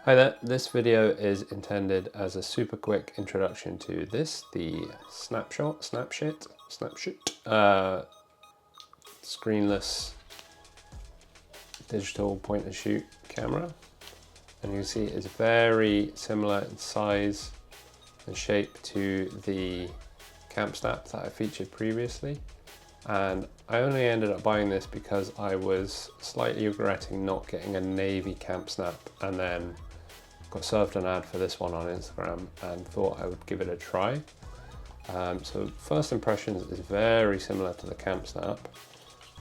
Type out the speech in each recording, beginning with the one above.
Hi there, this video is intended as a super quick introduction to the SNPSHT, screenless digital point and shoot camera. And you can see it's very similar in size and shape to the camp snap that I featured previously. And I only ended up buying this because I was slightly regretting not getting a navy camp snap, and then got served an ad for this one on Instagram and thought I would give it a try. So first impressions is very similar to the camp snap,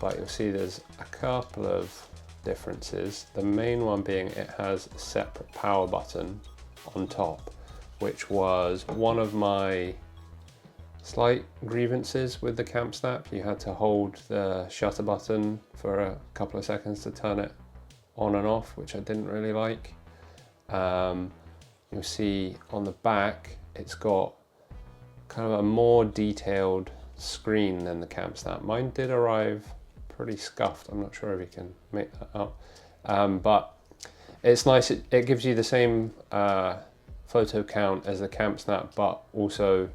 but you'll see there's a couple of differences. The main one being it has a separate power button on top, which was one of my slight grievances with the camp snap. You had to hold the shutter button for a couple of seconds to turn it on and off, which I didn't really like. You'll see on the back it's got kind of a more detailed screen than the camp snap. Mine did arrive pretty scuffed. I'm not sure if you can make that out, but it's nice. It gives you the same photo count as the camp snap, but also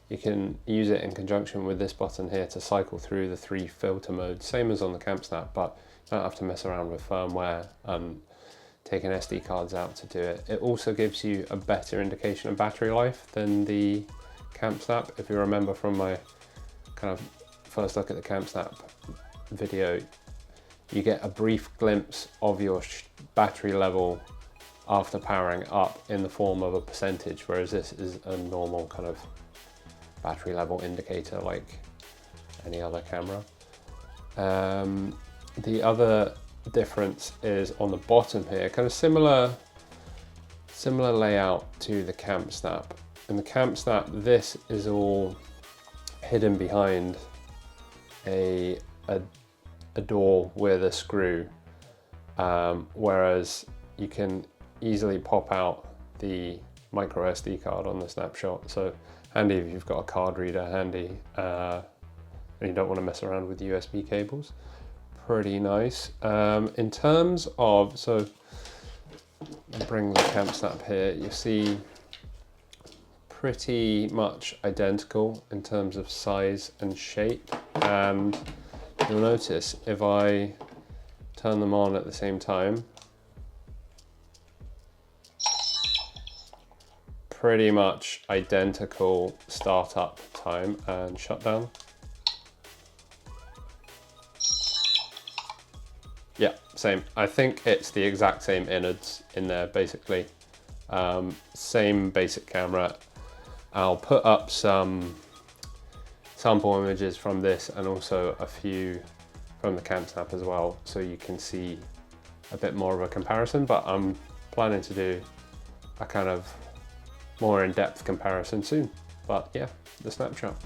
you can use it in conjunction with this button here to cycle through the 3 filter modes, same as on the camp snap, but you don't have to mess around with firmware and taking SD cards out to do it. It also gives you a better indication of battery life than the camp snap. If you remember from my kind of first look at the camp snap video, you get a brief glimpse of your battery level after powering up in the form of a percentage, whereas this is a normal kind of battery level indicator like any other camera. The other difference is on the bottom here, kind of similar layout to the camp snap. In the camp snap, this is all hidden behind a door with a screw, whereas you can easily pop out the micro SD card on the snapshot. So handy if you've got a card reader handy and you don't want to mess around with USB cables. Pretty nice. In terms of, so bring the camp snap here, you see pretty much identical in terms of size and shape, and you'll notice if I turn them on at the same time, pretty much identical startup time and shutdown. Yeah, same. I think it's the exact same innards in there, basically. Same basic camera. I'll put up some sample images from this and also a few from the camp snap as well, so you can see a bit more of a comparison, but I'm planning to do a kind of more in-depth comparison soon. But yeah, the snapshot.